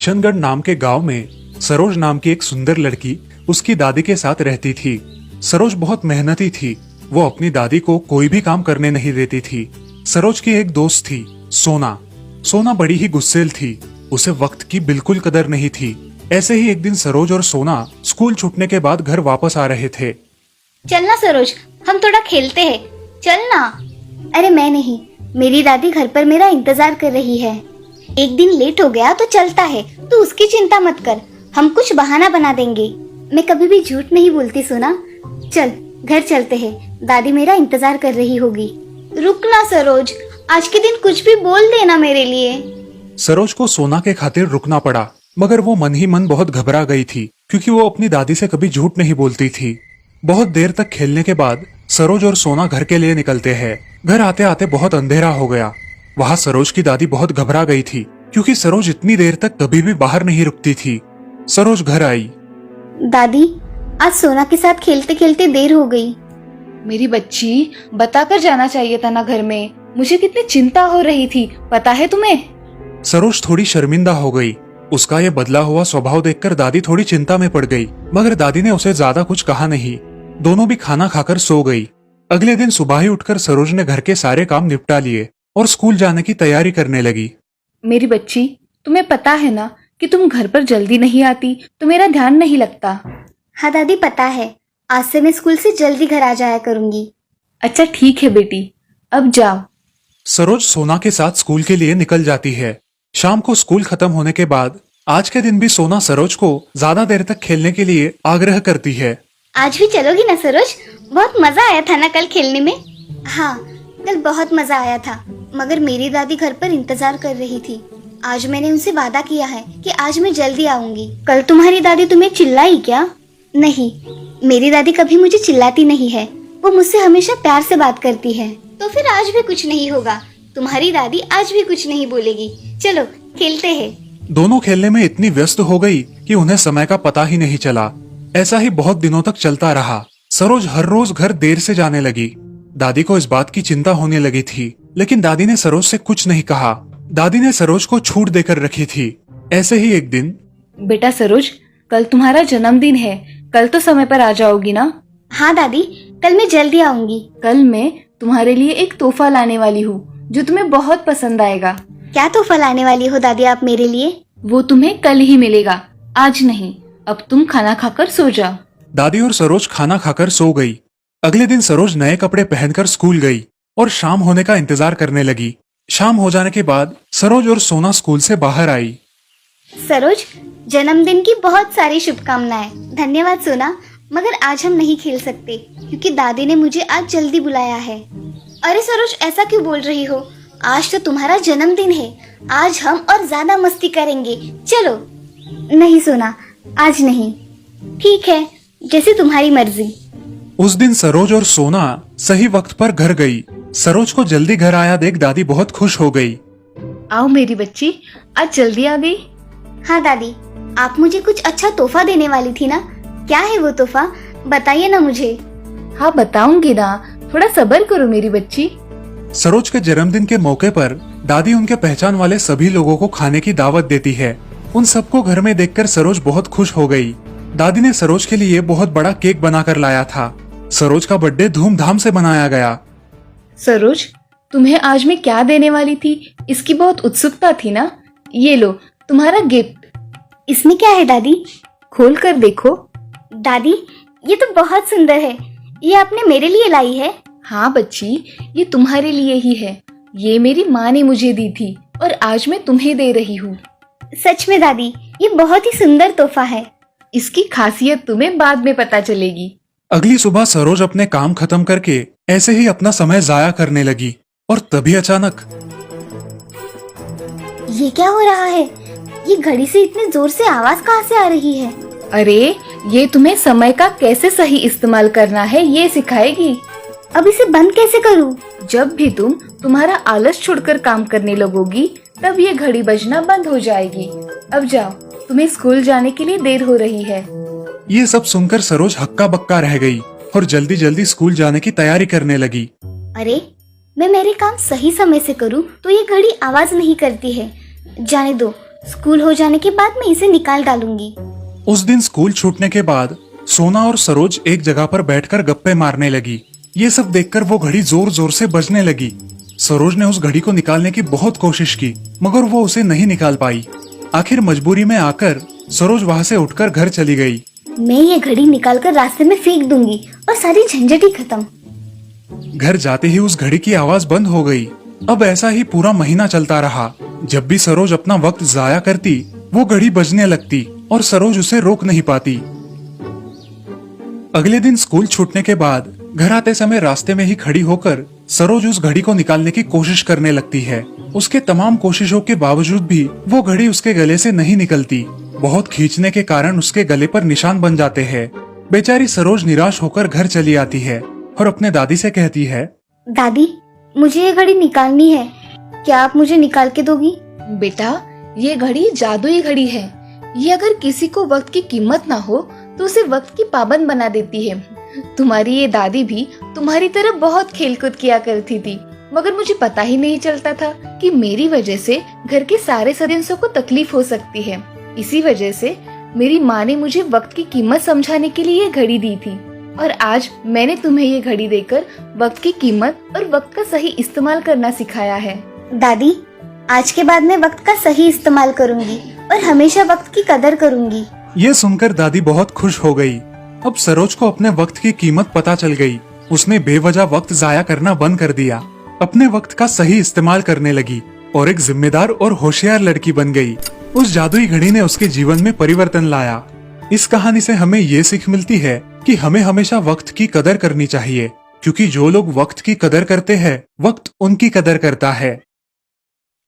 किशनगढ़ नाम के गांव में सरोज नाम की एक सुंदर लड़की उसकी दादी के साथ रहती थी। सरोज बहुत मेहनती थी। वो अपनी दादी को कोई भी काम करने नहीं देती थी। सरोज की एक दोस्त थी, सोना। सोना बड़ी ही गुस्सैल थी। उसे वक्त की बिल्कुल कदर नहीं थी। ऐसे ही एक दिन सरोज और सोना स्कूल छूटने के बाद घर वापस आ रहे थे। चलना सरोज, हम थोड़ा खेलते हैं, चलना। अरे मैं नहीं, मेरी दादी घर पर मेरा इंतजार कर रही है। एक दिन लेट हो गया तो चलता है, तू उसकी चिंता मत कर, हम कुछ बहाना बना देंगे। मैं कभी भी झूठ नहीं बोलती सोना। चल घर चलते हैं, दादी मेरा इंतजार कर रही होगी। रुक ना सरोज, आज के दिन कुछ भी बोल देना मेरे लिए। सरोज को सोना के खातिर रुकना पड़ा, मगर वो मन ही मन बहुत घबरा गई थी, क्योंकि वो अपनी दादी से कभी झूठ नहीं बोलती थी। बहुत देर तक खेलने के बाद सरोज और सोना घर के लिए निकलते हैं। घर आते आते बहुत अंधेरा हो गया। वहाँ सरोज की दादी बहुत घबरा गई थी, क्योंकि सरोज इतनी देर तक कभी भी बाहर नहीं रुकती थी। सरोज घर आई। दादी, आज सोना के साथ खेलते खेलते देर हो गई। मेरी बच्ची, बताकर जाना चाहिए था ना घर में। मुझे कितनी चिंता हो रही थी, पता है तुम्हें? सरोज थोड़ी शर्मिंदा हो गई। उसका ये बदला हुआ स्वभाव देखकर दादी थोड़ी चिंता में पड़ गई, मगर दादी ने उसे ज्यादा कुछ कहा नहीं। दोनों भी खाना खाकर सो गई। अगले दिन सुबह ही उठकर सरोज ने घर के सारे काम निपटा लिए और स्कूल जाने की तैयारी करने लगी। मेरी बच्ची, तुम्हें पता है ना कि तुम घर पर जल्दी नहीं आती तो मेरा ध्यान नहीं लगता। हाँ दादी, पता है। आज से मैं स्कूल से जल्दी घर आ जाया करूंगी। अच्छा ठीक है बेटी, अब जाओ। सरोज सोना के साथ स्कूल के लिए निकल जाती है। शाम को स्कूल खत्म होने के बाद आज के दिन भी सोना सरोज को ज्यादा देर तक खेलने के लिए आग्रह करती है। आज भी चलोगी ना सरोज? बहुत मजा आया था ना कल खेलने में? हाँ, कल बहुत मजा आया था, मगर मेरी दादी घर पर इंतजार कर रही थी। आज मैंने उनसे वादा किया है कि आज मैं जल्दी आऊंगी। कल तुम्हारी दादी तुम्हें चिल्लाई क्या? नहीं, मेरी दादी कभी मुझे चिल्लाती नहीं है। वो मुझसे हमेशा प्यार से बात करती है। तो फिर आज भी कुछ नहीं होगा। तुम्हारी दादी आज भी कुछ नहीं बोलेगी। चलो खेलते हैं। दोनों खेलने में इतनी व्यस्त हो गई कि उन्हें समय का पता ही नहीं चला। ऐसा ही बहुत दिनों तक चलता रहा। सरोज हर रोज घर देर से जाने लगी। दादी को इस बात की चिंता होने लगी थी, लेकिन दादी ने सरोज से कुछ नहीं कहा। दादी ने सरोज को छूट देकर रखी थी। ऐसे ही एक दिन, बेटा सरोज, कल तुम्हारा जन्मदिन है, कल तो समय पर आ जाओगी ना? हाँ दादी, कल मैं जल्दी आऊंगी। कल मैं तुम्हारे लिए एक तोहफा लाने वाली हूँ जो तुम्हें बहुत पसंद आएगा। क्या तोहफा लाने वाली हो दादी आप मेरे लिए? वो तुम्हें कल ही मिलेगा, आज नहीं। अब तुम खाना खाकर सो जाओ। दादी और सरोज खाना खाकर सो गई। अगले दिन सरोज नए कपड़े पहनकर स्कूल गई और शाम होने का इंतजार करने लगी। शाम हो जाने के बाद सरोज और सोना स्कूल से बाहर आई। सरोज, जन्मदिन की बहुत सारी शुभकामनाएं। धन्यवाद सोना, मगर आज हम नहीं खेल सकते क्योंकि दादी ने मुझे आज जल्दी बुलाया है। अरे सरोज, ऐसा क्यों बोल रही हो? आज तो तुम्हारा जन्मदिन है। आज हम और ज्यादा मस्ती करेंगे, चलो। नहीं सोना, आज नहीं। ठीक है, जैसे तुम्हारी मर्जी। उस दिन सरोज और सोना सही वक्त पर घर गई। सरोज को जल्दी घर आया देख दादी बहुत खुश हो गई। आओ मेरी बच्ची, आज जल्दी आ गई। हाँ दादी, आप मुझे कुछ अच्छा तोहफा देने वाली थी ना? क्या है वो तोहफा? बताइए ना मुझे। हाँ बताऊंगी ना, थोड़ा सब्र करो मेरी बच्ची। सरोज के जन्मदिन के मौके पर दादी उनके पहचान वाले सभी लोगों को खाने की दावत देती है। उन सबको घर में देखकर सरोज बहुत खुश हो गई। दादी ने सरोज के लिए बहुत बड़ा केक बनाकर लाया था। सरोज का बर्थडे धूमधाम से मनाया गया। सरोज, तुम्हें आज मैं क्या देने वाली थी, इसकी बहुत उत्सुकता थी ना? ये लो तुम्हारा गिफ्ट। इसमें क्या है दादी? खोल कर देखो। दादी, ये तो बहुत सुंदर है। ये आपने मेरे लिए लाई है? हाँ बच्ची, ये तुम्हारे लिए ही है। ये मेरी माँ ने मुझे दी थी और आज मैं तुम्हें दे रही हूँ। सच में दादी, ये बहुत ही सुंदर तोहफा है। इसकी खासियत तुम्हें बाद में पता चलेगी। अगली सुबह सरोज अपने काम खत्म करके ऐसे ही अपना समय जाया करने लगी और तभी अचानक, ये क्या हो रहा है? ये घड़ी से इतने जोर से आवाज कहाँ से आ रही है? अरे, ये तुम्हें समय का कैसे सही इस्तेमाल करना है ये सिखाएगी। अब इसे बंद कैसे करूँ? जब भी तुम तुम्हारा आलस छोड़कर काम करने लगोगी, तब ये घड़ी बजना बंद हो जाएगी। अब जाओ, तुम्हें स्कूल जाने के लिए देर हो रही है। ये सब सुनकर सरोज हक्का बक्का रह गई और जल्दी जल्दी स्कूल जाने की तैयारी करने लगी। अरे, मैं मेरे काम सही समय से करूँ तो ये घड़ी आवाज नहीं करती है। जाने दो, स्कूल हो जाने के बाद मैं इसे निकाल डालूंगी। उस दिन स्कूल छूटने के बाद सोना और सरोज एक जगह पर बैठकर गप्पे मारने लगी। ये सब देखकर वो घड़ी जोर जोर से बजने लगी। सरोज ने उस घड़ी को निकालने की बहुत कोशिश की, मगर वो उसे नहीं निकाल पाई। आखिर मजबूरी में आकर सरोज वहाँ से उठकर घर चली गई। मैं ये घड़ी निकालकर रास्ते में फेंक दूंगी और सारी झंझट ही खत्म। घर जाते ही उस घड़ी की आवाज बंद हो गई। अब ऐसा ही पूरा महीना चलता रहा। जब भी सरोज अपना वक्त जाया करती, वो घड़ी बजने लगती और सरोज उसे रोक नहीं पाती। अगले दिन स्कूल छूटने के बाद घर आते समय रास्ते में ही खड़ी होकर सरोज उस घड़ी को निकालने की कोशिश करने लगती है। उसके तमाम कोशिशों के बावजूद भी वो घड़ी उसके गले से नहीं निकलती। बहुत खींचने के कारण उसके गले पर निशान बन जाते हैं। बेचारी सरोज निराश होकर घर चली आती है और अपने दादी से कहती है, दादी, मुझे ये घड़ी निकालनी है, क्या आप मुझे निकाल के दोगी? बेटा, ये घड़ी जादुई घड़ी है। ये अगर किसी को वक्त की कीमत ना हो तो उसे वक्त की पाबंद बना देती है। तुम्हारी ये दादी भी तुम्हारी तरह बहुत खेलकूद किया करती थी, मगर मुझे पता ही नहीं चलता था कि मेरी वजह से घर के सारे सदस्यों को तकलीफ हो सकती है। इसी वजह से मेरी माँ ने मुझे वक्त की कीमत समझाने के लिए ये घड़ी दी थी, और आज मैंने तुम्हें ये घड़ी देकर वक्त की कीमत और वक्त का सही इस्तेमाल करना सिखाया है। दादी, आज के बाद मैं वक्त का सही इस्तेमाल करूंगी और हमेशा वक्त की कदर करूंगी। ये सुनकर दादी बहुत खुश हो गई। अब सरोज को अपने वक्त की कीमत पता चल गई। उसने बेवजह वक्त जाया करना बंद कर दिया, अपने वक्त का सही इस्तेमाल करने लगी और एक जिम्मेदार और होशियार लड़की बन गई। उस जादुई घड़ी ने उसके जीवन में परिवर्तन लाया। इस कहानी से हमें ये सीख मिलती है कि हमें हमेशा वक्त की कदर करनी चाहिए, क्योंकि जो लोग वक्त की कदर करते हैं, वक्त उनकी कदर करता है।